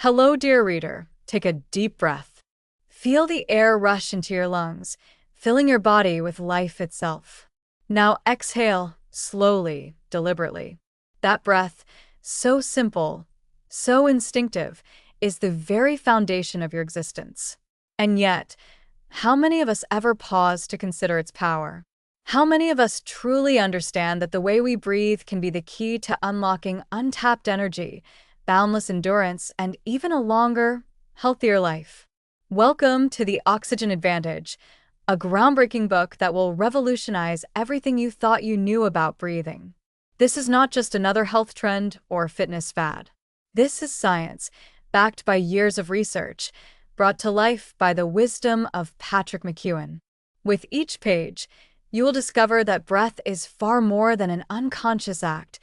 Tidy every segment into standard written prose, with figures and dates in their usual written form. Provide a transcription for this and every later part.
Hello, dear reader. Take a deep breath. Feel the air rush into your lungs, filling your body with life itself. Now exhale, slowly, deliberately. That breath, so simple, so instinctive, is the very foundation of your existence. And yet, how many of us ever pause to consider its power? How many of us truly understand that the way we breathe can be the key to unlocking untapped energy, boundless endurance, and even a longer, healthier life? Welcome to The Oxygen Advantage, a groundbreaking book that will revolutionize everything you thought you knew about breathing. This is not just another health trend or fitness fad. This is science, backed by years of research, brought to life by the wisdom of Patrick McKeown. With each page, you will discover that breath is far more than an unconscious act.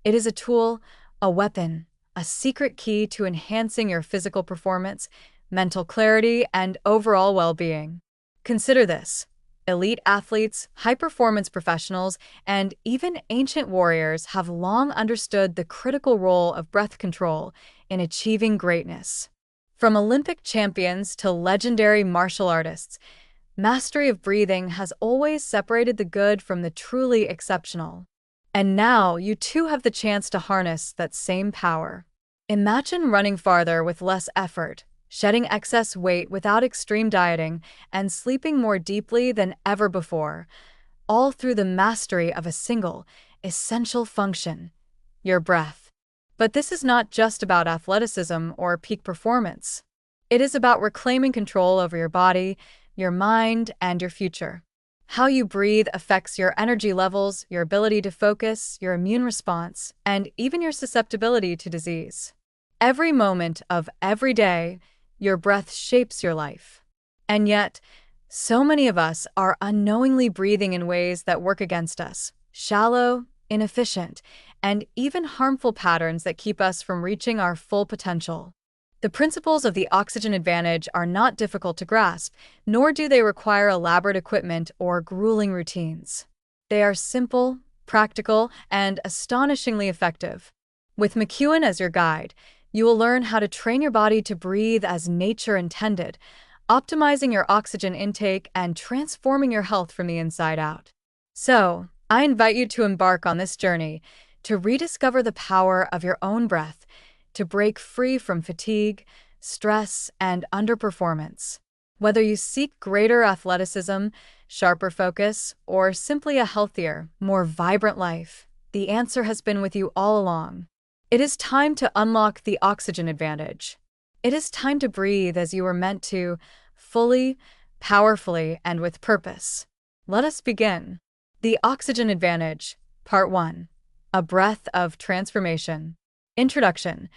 It is a tool, a weapon, a secret key to enhancing your physical performance, mental clarity, and overall well-being. Consider this. Elite athletes, high-performance professionals, and even ancient warriors have long understood the critical role of breath control in achieving greatness. From Olympic champions to legendary martial artists, mastery of breathing has always separated the good from the truly exceptional. And now you too have the chance to harness that same power. Imagine running farther with less effort, shedding excess weight without extreme dieting, and sleeping more deeply than ever before, all through the mastery of a single, essential function: your breath. But this is not just about athleticism or peak performance. It is about reclaiming control over your body, your mind, and your future. How you breathe affects your energy levels, your ability to focus, your immune response, and even your susceptibility to disease. Every moment of every day, your breath shapes your life. And yet, so many of us are unknowingly breathing in ways that work against us: shallow, inefficient, and even harmful patterns that keep us from reaching our full potential. The principles of the oxygen advantage are not difficult to grasp, nor do they require elaborate equipment or grueling routines. They are simple, practical, and astonishingly effective. With McKeown as your guide, you will learn how to train your body to breathe as nature intended, optimizing your oxygen intake and transforming your health from the inside out. So, I invite you to embark on this journey, to rediscover the power of your own breath, to break free from fatigue, stress, and underperformance. Whether you seek greater athleticism, sharper focus, or simply a healthier, more vibrant life, the answer has been with you all along. It is time to unlock the oxygen advantage. It is time to breathe as you were meant to, fully, powerfully, and with purpose. Let us begin. The Oxygen Advantage, Part 1. A Breath of Transformation. Introduction: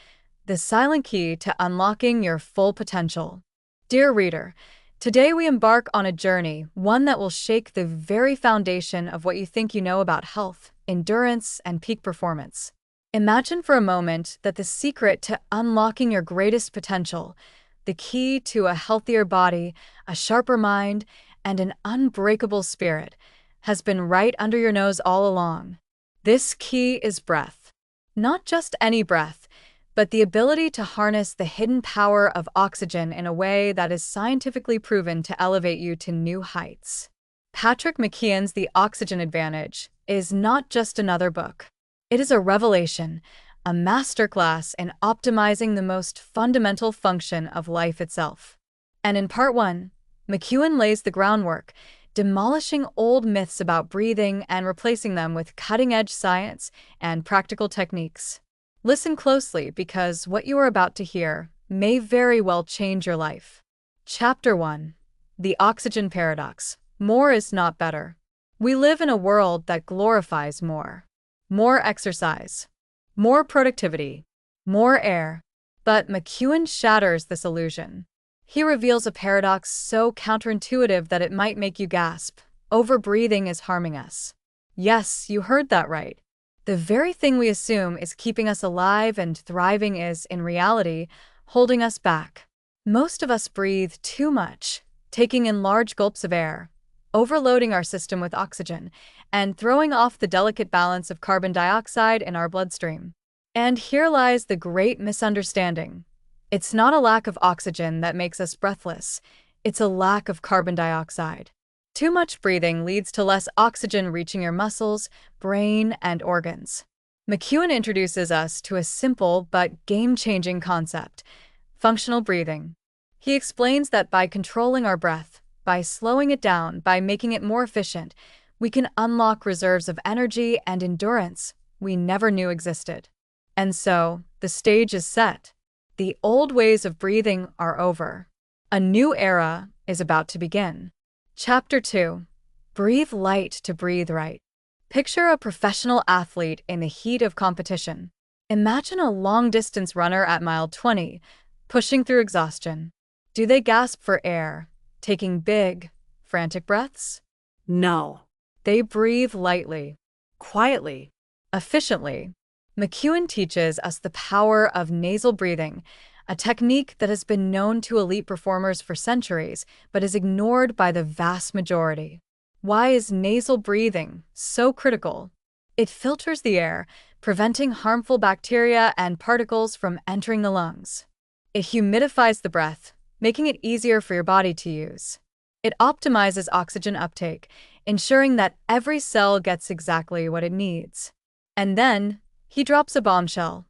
the silent key to unlocking your full potential. Dear reader, today we embark on a journey, one that will shake the very foundation of what you think you know about health, endurance, and peak performance. Imagine for a moment that the secret to unlocking your greatest potential, the key to a healthier body, a sharper mind, and an unbreakable spirit, has been right under your nose all along. This key is breath. Not just any breath, but the ability to harness the hidden power of oxygen in a way that is scientifically proven to elevate you to new heights. Patrick McKeown's The Oxygen Advantage is not just another book. It is a revelation, a masterclass in optimizing the most fundamental function of life itself. And in Part 1, McKeown lays the groundwork, demolishing old myths about breathing and replacing them with cutting-edge science and practical techniques. Listen closely, because what you are about to hear may very well change your life. Chapter 1. The Oxygen Paradox. More is not better. We live in a world that glorifies more. More exercise, more productivity, more air. But McKeown shatters this illusion. He reveals a paradox so counterintuitive that it might make you gasp. Overbreathing is harming us. Yes, you heard that right. The very thing we assume is keeping us alive and thriving is, in reality, holding us back. Most of us breathe too much, taking in large gulps of air, overloading our system with oxygen, and throwing off the delicate balance of carbon dioxide in our bloodstream. And here lies the great misunderstanding. It's not a lack of oxygen that makes us breathless, it's a lack of carbon dioxide. Too much breathing leads to less oxygen reaching your muscles, brain, and organs. McKeown introduces us to a simple but game-changing concept: functional breathing. He explains that by controlling our breath, by slowing it down, by making it more efficient, we can unlock reserves of energy and endurance we never knew existed. And so, the stage is set. The old ways of breathing are over. A new era is about to begin. Chapter 2. Breathe light to breathe right. Picture a professional athlete in the heat of competition. Imagine a long-distance runner at mile 20, pushing through exhaustion. Do they gasp for air, taking big, frantic breaths? No. They breathe lightly, quietly, efficiently. McKeown teaches us the power of nasal breathing, a technique that has been known to elite performers for centuries, but is ignored by the vast majority. Why is nasal breathing so critical? It filters the air, preventing harmful bacteria and particles from entering the lungs. It humidifies the breath, making it easier for your body to use. It optimizes oxygen uptake, ensuring that every cell gets exactly what it needs. And then, he drops a bombshell.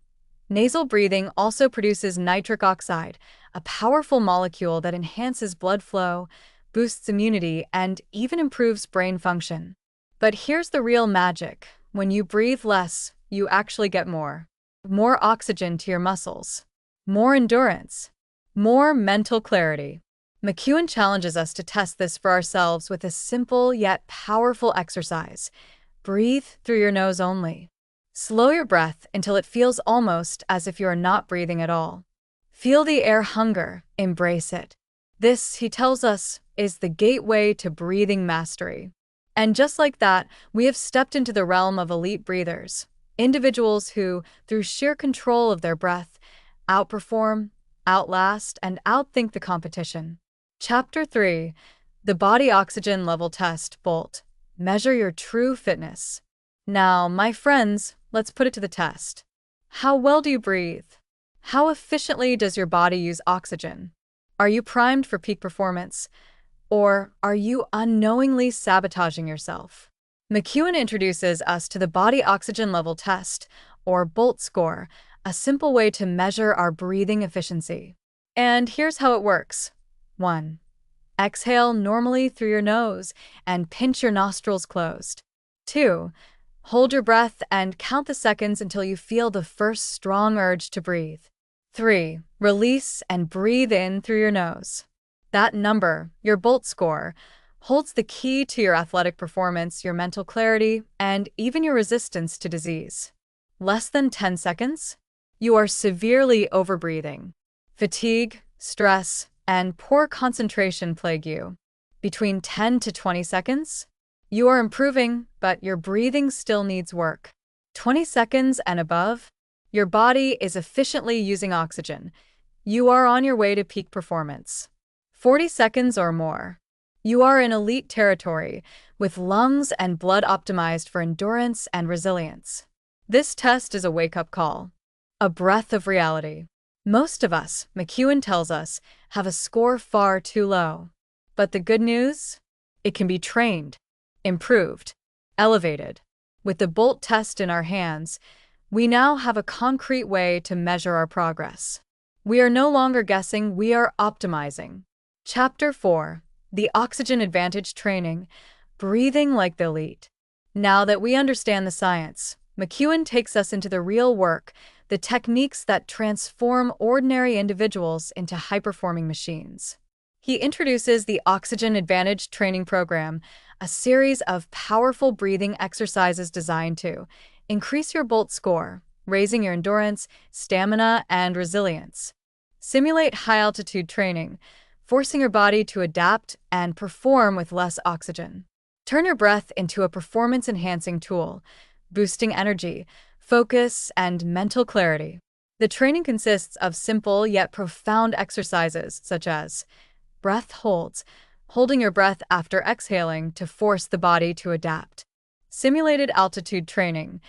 Nasal breathing also produces nitric oxide, a powerful molecule that enhances blood flow, boosts immunity, and even improves brain function. But here's the real magic. When you breathe less, you actually get more. More oxygen to your muscles. More endurance. More mental clarity. McKeown challenges us to test this for ourselves with a simple yet powerful exercise. Breathe through your nose only. Slow your breath until it feels almost as if you are not breathing at all. Feel the air hunger, embrace it. This, he tells us, is the gateway to breathing mastery. And just like that, we have stepped into the realm of elite breathers, individuals who, through sheer control of their breath, outperform, outlast, and outthink the competition. Chapter 3. The Body Oxygen Level Test, BOLT. Measure your true fitness. Now, my friends, let's put it to the test. How well do you breathe? How efficiently does your body use oxygen? Are you primed for peak performance? Or are you unknowingly sabotaging yourself? McKeown introduces us to the Body Oxygen Level Test, or BOLT score, a simple way to measure our breathing efficiency. And here's how it works. 1. Exhale normally through your nose and pinch your nostrils closed. 2. Hold your breath and count the seconds until you feel the first strong urge to breathe. 3. Release and breathe in through your nose. That number, your BOLT score, holds the key to your athletic performance, your mental clarity, and even your resistance to disease. Less than 10 seconds? You are severely overbreathing. Fatigue, stress, and poor concentration plague you. Between 10 to 20 seconds? You are improving, but your breathing still needs work. 20 seconds and above? Your body is efficiently using oxygen. You are on your way to peak performance. 40 seconds or more. You are in elite territory, with lungs and blood optimized for endurance and resilience. This test is a wake-up call. A breath of reality. Most of us, McKeown tells us, have a score far too low. But the good news? It can be trained, improved, elevated. With the BOLT test in our hands, we now have a concrete way to measure our progress. We are no longer guessing, we are optimizing. Chapter 4. The Oxygen Advantage Training, Breathing Like the Elite. Now that we understand the science, McKeown takes us into the real work, the techniques that transform ordinary individuals into high-performing machines. He introduces the Oxygen Advantage Training Program, a series of powerful breathing exercises designed to increase your BOLT score, raising your endurance, stamina, and resilience. Simulate high-altitude training, forcing your body to adapt and perform with less oxygen. Turn your breath into a performance-enhancing tool, boosting energy, focus, and mental clarity. The training consists of simple yet profound exercises such as breath holds, holding your breath after exhaling to force the body to adapt. Simulated altitude training,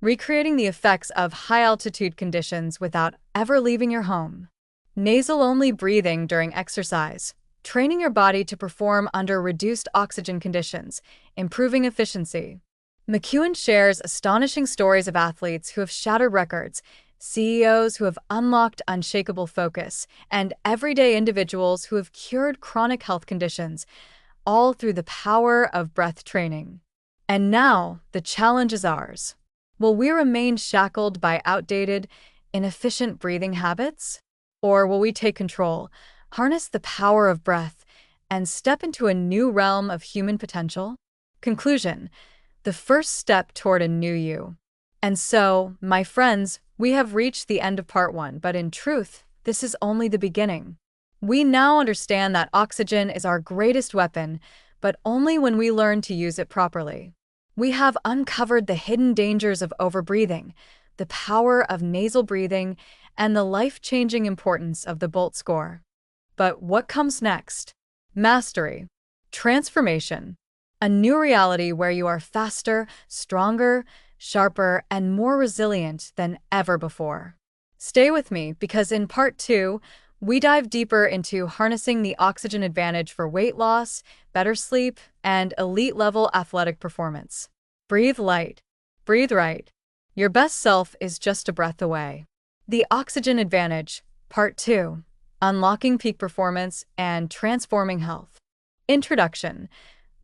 recreating the effects of high-altitude conditions without ever leaving your home. Nasal-only breathing during exercise, training your body to perform under reduced oxygen conditions, improving efficiency. McKeown shares astonishing stories of athletes who have shattered records, CEOs who have unlocked unshakable focus, and everyday individuals who have cured chronic health conditions, all through the power of breath training. And now, the challenge is ours. Will we remain shackled by outdated, inefficient breathing habits? Or will we take control, harness the power of breath, and step into a new realm of human potential? Conclusion: the first step toward a new you. And so, my friends, we have reached the end of part 1, but in truth, this is only the beginning. We now understand that oxygen is our greatest weapon, but only when we learn to use it properly. We have uncovered the hidden dangers of overbreathing, the power of nasal breathing, and the life-changing importance of the Bolt score. But what comes next? Mastery. Transformation. A new reality where you are faster, stronger, sharper, and more resilient than ever before. Stay with me because in part 2, we dive deeper into harnessing the oxygen advantage for weight loss, better sleep, and elite-level athletic performance. Breathe light. Breathe right. Your best self is just a breath away. The Oxygen Advantage, Part 2, Unlocking Peak Performance and Transforming Health. Introduction.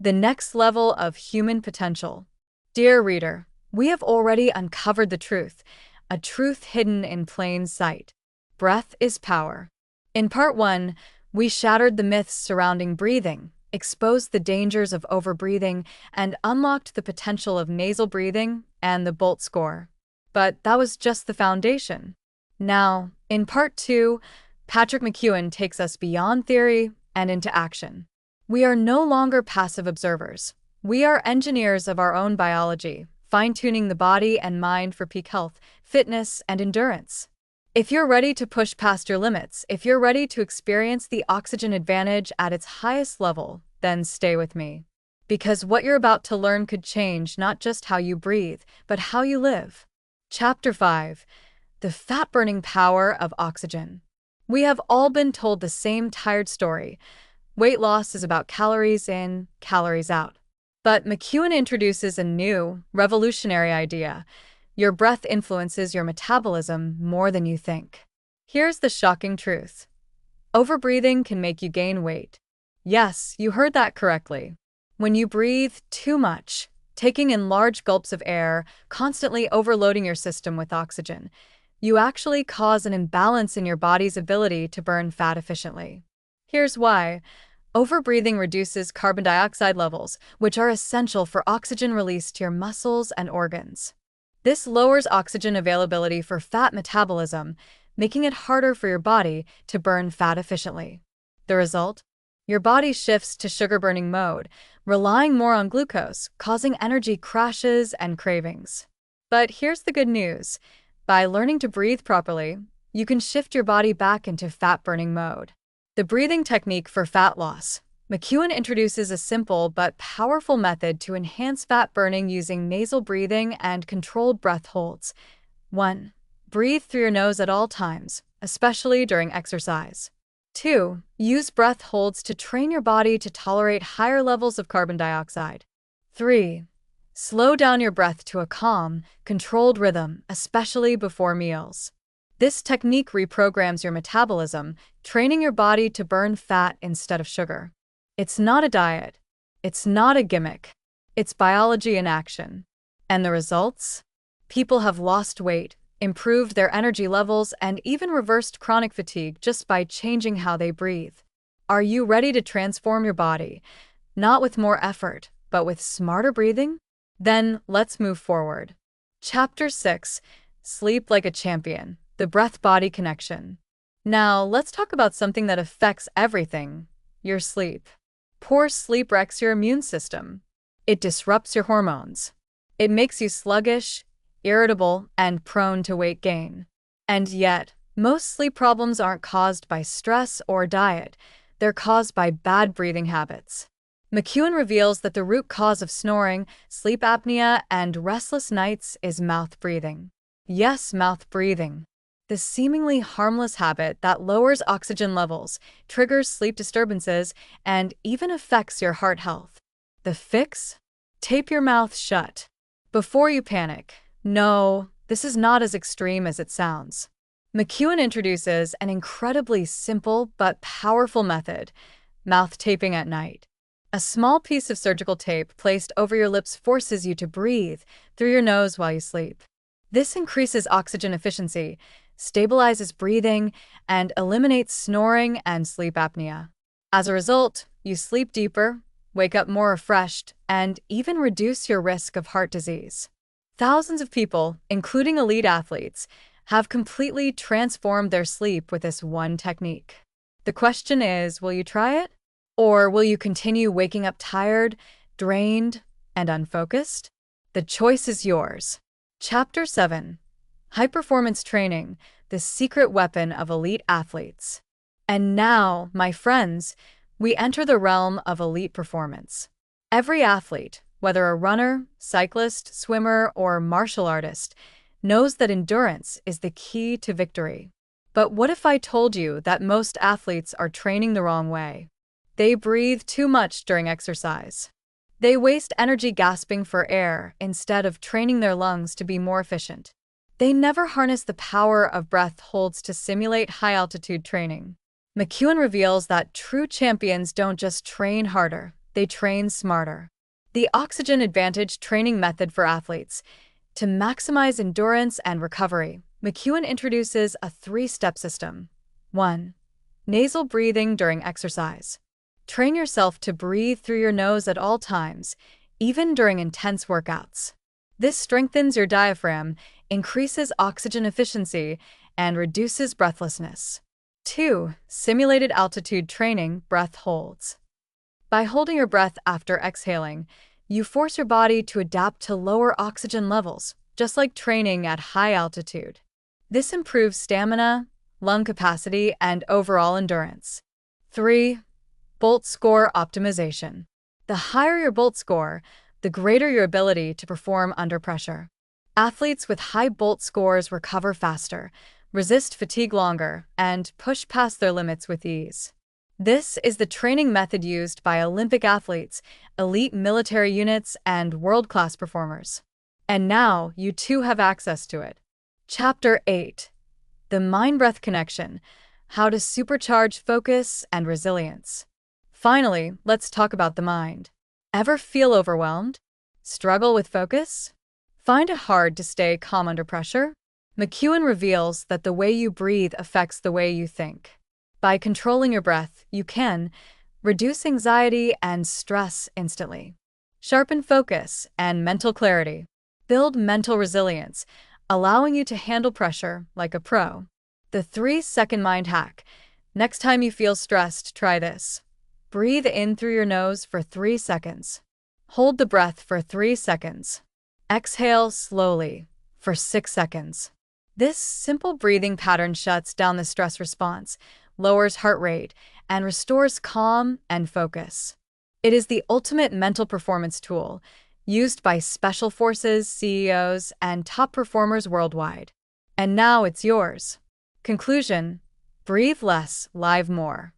The next level of human potential. Dear reader, we have already uncovered the truth, a truth hidden in plain sight. Breath is power. In Part 1, we shattered the myths surrounding breathing, exposed the dangers of overbreathing, and unlocked the potential of nasal breathing and the Bolt score. But that was just the foundation. Now, in Part 2, Patrick McKeown takes us beyond theory and into action. We are no longer passive observers. We are engineers of our own biology, fine-tuning the body and mind for peak health, fitness, and endurance. If you're ready to push past your limits, if you're ready to experience the oxygen advantage at its highest level, then stay with me. Because what you're about to learn could change not just how you breathe, but how you live. Chapter 5. The fat-burning power of oxygen. We have all been told the same tired story. Weight loss is about calories in, calories out. But McKeown introduces a new, revolutionary idea. Your breath influences your metabolism more than you think. Here's the shocking truth. Overbreathing can make you gain weight. Yes, you heard that correctly. When you breathe too much, taking in large gulps of air, constantly overloading your system with oxygen, you actually cause an imbalance in your body's ability to burn fat efficiently. Here's why. Overbreathing reduces carbon dioxide levels, which are essential for oxygen release to your muscles and organs. This lowers oxygen availability for fat metabolism, making it harder for your body to burn fat efficiently. The result? Your body shifts to sugar-burning mode, relying more on glucose, causing energy crashes and cravings. But here's the good news. By learning to breathe properly, you can shift your body back into fat-burning mode. The breathing technique for fat loss. McKeown introduces a simple but powerful method to enhance fat burning using nasal breathing and controlled breath holds. 1. Breathe through your nose at all times, especially during exercise. 2. Use breath holds to train your body to tolerate higher levels of carbon dioxide. 3. Slow down your breath to a calm, controlled rhythm, especially before meals. This technique reprograms your metabolism, training your body to burn fat instead of sugar. It's not a diet. It's not a gimmick. It's biology in action. And the results? People have lost weight, improved their energy levels, and even reversed chronic fatigue just by changing how they breathe. Are you ready to transform your body? Not with more effort, but with smarter breathing? Then let's move forward. Chapter 6. Sleep like a champion. The breath-body connection. Now, let's talk about something that affects everything. Your sleep. Poor sleep wrecks your immune system. It disrupts your hormones. It makes you sluggish, irritable, and prone to weight gain. And yet, most sleep problems aren't caused by stress or diet. They're caused by bad breathing habits. McKeown reveals that the root cause of snoring, sleep apnea, and restless nights is mouth breathing. Yes, mouth breathing. the seemingly harmless habit that lowers oxygen levels, triggers sleep disturbances, and even affects your heart health. The fix? Tape your mouth shut. Before you panic, no, this is not as extreme as it sounds. McKeown introduces an incredibly simple but powerful method: mouth taping at night. A small piece of surgical tape placed over your lips forces you to breathe through your nose while you sleep. This increases oxygen efficiency, stabilizes breathing, and eliminates snoring and sleep apnea. As a result, you sleep deeper, wake up more refreshed, and even reduce your risk of heart disease. Thousands of people, including elite athletes, have completely transformed their sleep with this one technique. The question is, will you try it? Or will you continue waking up tired, drained, and unfocused? The choice is yours. Chapter 7: High-Performance Training, the Secret Weapon of Elite Athletes. And now, my friends, we enter the realm of elite performance. Every athlete, whether a runner, cyclist, swimmer, or martial artist, knows that endurance is the key to victory. But what if I told you that most athletes are training the wrong way? They breathe too much during exercise. They waste energy gasping for air instead of training their lungs to be more efficient. They never harness the power of breath holds to simulate high-altitude training. McKeown reveals that true champions don't just train harder, they train smarter. The Oxygen Advantage training method for athletes. To maximize endurance and recovery, McKeown introduces a 3-step system. 1. Nasal breathing during exercise. Train yourself to breathe through your nose at all times, even during intense workouts. This strengthens your diaphragm, increases oxygen efficiency, and reduces breathlessness. 2. Simulated altitude training, breath holds. By holding your breath after exhaling, you force your body to adapt to lower oxygen levels, just like training at high altitude. This improves stamina, lung capacity, and overall endurance. 3. Bolt score optimization. The higher your Bolt score, the greater your ability to perform under pressure. Athletes with high Bolt scores recover faster, resist fatigue longer, and push past their limits with ease. This is the training method used by Olympic athletes, elite military units, and world-class performers. And now you too have access to it. Chapter 8: The Mind-Breath Connection: How to Supercharge Focus and Resilience. Finally, let's talk about the mind. Ever feel overwhelmed? Struggle with focus? Find it hard to stay calm under pressure? McKeown reveals that the way you breathe affects the way you think. By controlling your breath, you can reduce anxiety and stress instantly, sharpen focus and mental clarity, build mental resilience, allowing you to handle pressure like a pro. The 3-second mind hack. Next time you feel stressed, try this. Breathe in through your nose for 3 seconds. Hold the breath for 3 seconds. Exhale slowly for 6 seconds. This simple breathing pattern shuts down the stress response, lowers heart rate, and restores calm and focus. It is the ultimate mental performance tool, used by special forces, CEOs, and top performers worldwide. And now it's yours. Conclusion: breathe less, live more.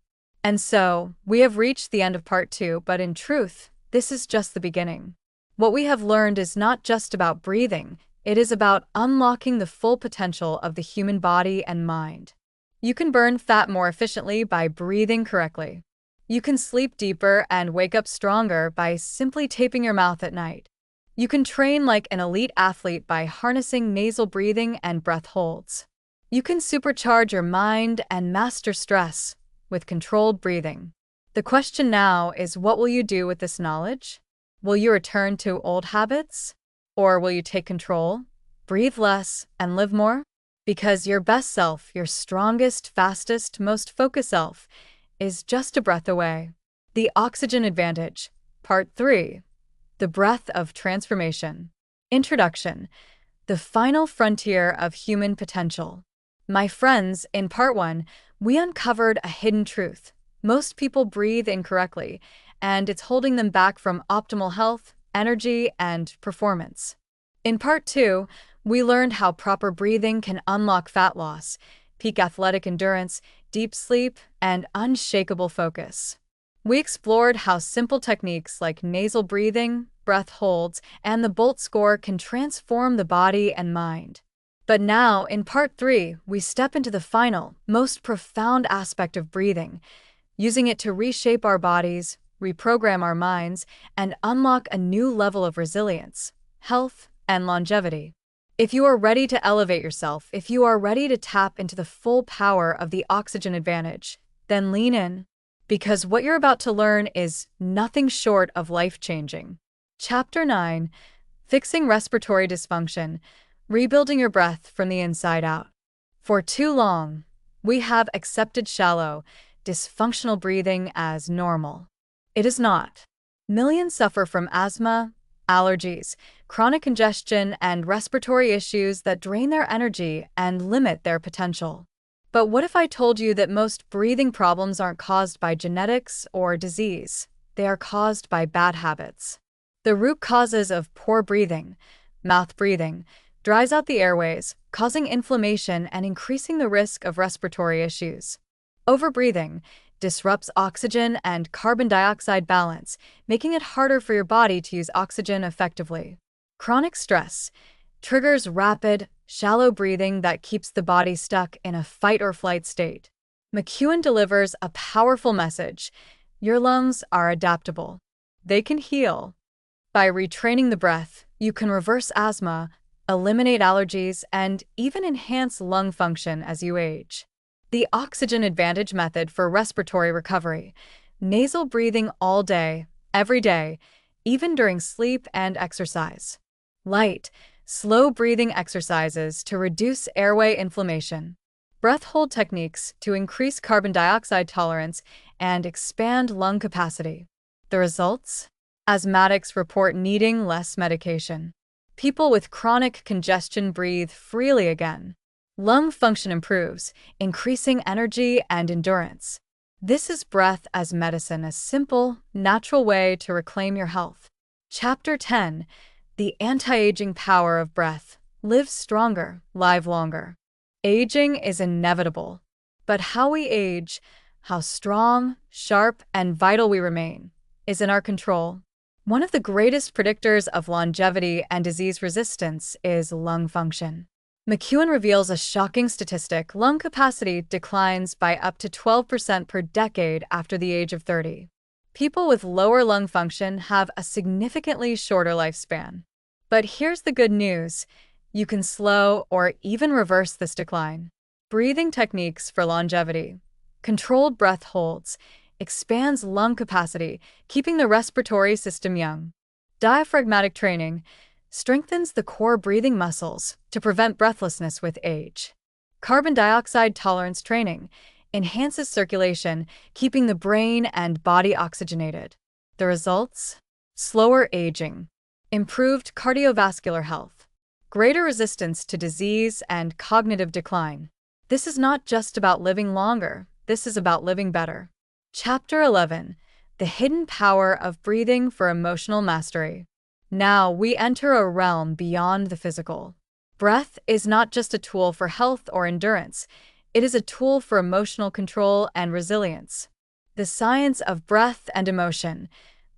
And so, we have reached the end of part 2, but in truth, this is just the beginning. What we have learned is not just about breathing, it is about unlocking the full potential of the human body and mind. You can burn fat more efficiently by breathing correctly. You can sleep deeper and wake up stronger by simply taping your mouth at night. You can train like an elite athlete by harnessing nasal breathing and breath holds. You can supercharge your mind and master stress with controlled breathing. The question now is, what will you do with this knowledge? Will you return to old habits? Or will you take control, breathe less, and live more? Because your best self, your strongest, fastest, most focused self, is just a breath away. The Oxygen Advantage, Part 3: The Breath of Transformation. Introduction: The Final Frontier of Human Potential. My friends, in Part 1, we uncovered a hidden truth. Most people breathe incorrectly, and it's holding them back from optimal health, energy, and performance. In Part 2, We learned how proper breathing can unlock fat loss, peak athletic endurance, deep sleep, and unshakable focus. We explored how simple techniques like nasal breathing, breath holds, and the Bolt score can transform the body and mind. But now, in part 3, we step into the final, most profound aspect of breathing, using it to reshape our bodies, reprogram our minds, and unlock a new level of resilience, health, and longevity. If you are ready to elevate yourself, if you are ready to tap into the full power of the oxygen advantage, then lean in, because what you're about to learn is nothing short of life-changing. Chapter 9: Fixing Respiratory Dysfunction, Rebuilding Your Breath from the Inside Out. For too long, we have accepted shallow, dysfunctional breathing as normal. It is not. Millions suffer from asthma, allergies, chronic congestion, and respiratory issues that drain their energy and limit their potential. But what if I told you that most breathing problems aren't caused by genetics or disease? They are caused by bad habits. The root causes of poor breathing, mouth breathing, dries out the airways, causing inflammation and increasing the risk of respiratory issues. Overbreathing disrupts oxygen and carbon dioxide balance, making it harder for your body to use oxygen effectively. Chronic stress triggers rapid, shallow breathing that keeps the body stuck in a fight-or-flight state. McKeown delivers a powerful message: your lungs are adaptable. They can heal. By retraining the breath, you can reverse asthma, eliminate allergies, and even enhance lung function as you age. The Oxygen Advantage method for respiratory recovery: nasal breathing all day, every day, even during sleep and exercise. Light, slow breathing exercises to reduce airway inflammation. Breath hold techniques to increase carbon dioxide tolerance and expand lung capacity. The results? Asthmatics report needing less medication. People with chronic congestion breathe freely again. Lung function improves, increasing energy and endurance. This is breath as medicine, a simple, natural way to reclaim your health. Chapter 10: The Anti-Aging Power of Breath. Live stronger, live longer. Aging is inevitable, but how we age, how strong, sharp, and vital we remain, is in our control. One of the greatest predictors of longevity and disease resistance is lung function. McKeown reveals a shocking statistic: lung capacity declines by up to 12% per decade after the age of 30. People with lower lung function have a significantly shorter lifespan. But here's the good news: you can slow or even reverse this decline. Breathing techniques for longevity. Controlled breath holds expands lung capacity, keeping the respiratory system young. Diaphragmatic training strengthens the core breathing muscles to prevent breathlessness with age. Carbon dioxide tolerance training enhances circulation, keeping the brain and body oxygenated. The results? Slower aging, improved cardiovascular health, greater resistance to disease, and cognitive decline. This is not just about living longer, this is about living better. Chapter 11: The Hidden Power of Breathing for Emotional Mastery. Now we enter a realm beyond the physical. Breath is not just a tool for health or endurance, it is a tool for emotional control and resilience. The science of breath and emotion.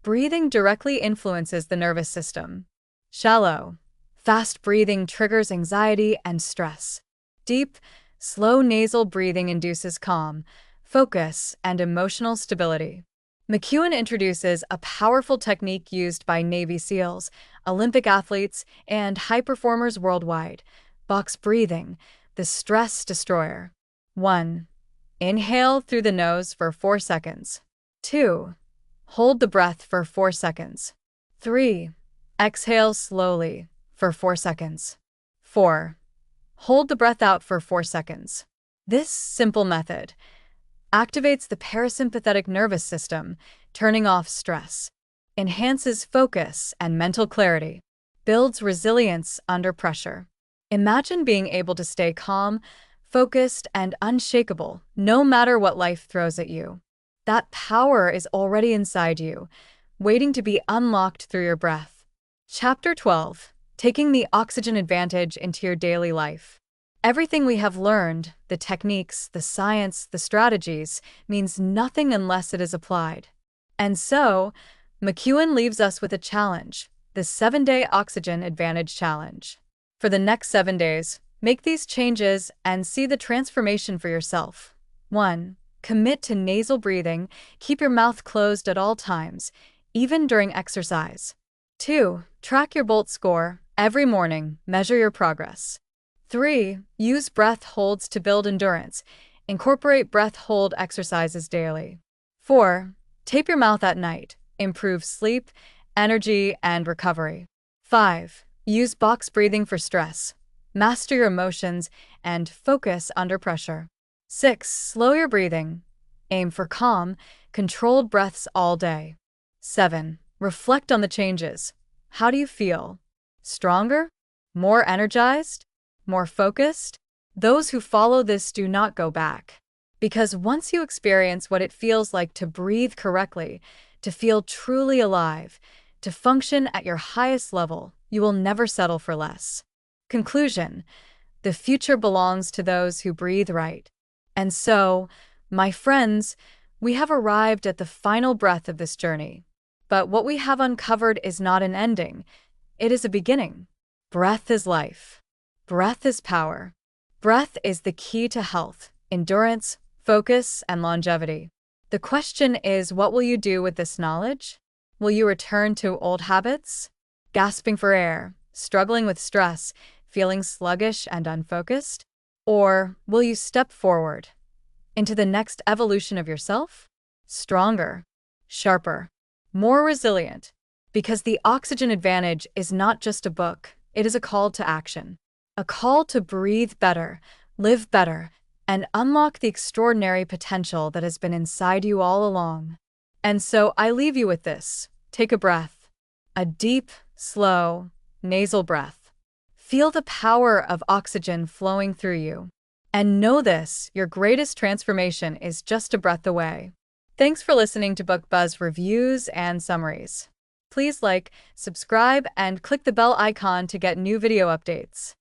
Breathing directly influences the nervous system. Shallow, fast breathing triggers anxiety and stress. Deep, slow nasal breathing induces calm, focus, and emotional stability. McKeown introduces a powerful technique used by Navy SEALs, Olympic athletes, and high performers worldwide: box breathing, the stress destroyer. 1. Inhale through the nose for 4 seconds. 2. Hold the breath for 4 seconds. 3. Exhale slowly for 4 seconds. 4. Hold the breath out for 4 seconds. This simple method activates the parasympathetic nervous system, turning off stress, enhances focus and mental clarity, builds resilience under pressure. Imagine being able to stay calm, focused, and unshakable no matter what life throws at you. That power is already inside you, waiting to be unlocked through your breath. Chapter 12: taking the oxygen advantage into your daily life. Everything we have learned, the techniques, the science, the strategies, means nothing unless it is applied. And so, McKeown leaves us with a challenge, the 7-Day Oxygen Advantage Challenge. For the next 7 days, make these changes and see the transformation for yourself. 1. Commit to nasal breathing. Keep your mouth closed at all times, even during exercise. 2. Track your Bolt score. Every morning, measure your progress. 3. Use breath holds to build endurance. Incorporate breath hold exercises daily. 4. Tape your mouth at night. Improve sleep, energy, and recovery. 5. Use box breathing for stress. Master your emotions and focus under pressure. 6. Slow your breathing. Aim for calm, controlled breaths all day. 7. Reflect on the changes. How do you feel? Stronger? More energized? More focused? Those who follow this do not go back. Because once you experience what it feels like to breathe correctly, to feel truly alive, to function at your highest level, you will never settle for less. Conclusion: the future belongs to those who breathe right. And so, my friends, we have arrived at the final breath of this journey. But what we have uncovered is not an ending, it is a beginning. Breath is life. Breath is power. Breath is the key to health, endurance, focus, and longevity. The question is, what will you do with this knowledge? Will you return to old habits? Gasping for air, struggling with stress, feeling sluggish and unfocused? Or will you step forward into the next evolution of yourself? Stronger, sharper, more resilient. Because the Oxygen Advantage is not just a book, it is a call to action. A call to breathe better, live better, and unlock the extraordinary potential that has been inside you all along. And so I leave you with this. Take a breath. A deep, slow, nasal breath. Feel the power of oxygen flowing through you. And know this, your greatest transformation is just a breath away. Thanks for listening to Book Buzz reviews and summaries. Please like, subscribe, and click the bell icon to get new video updates.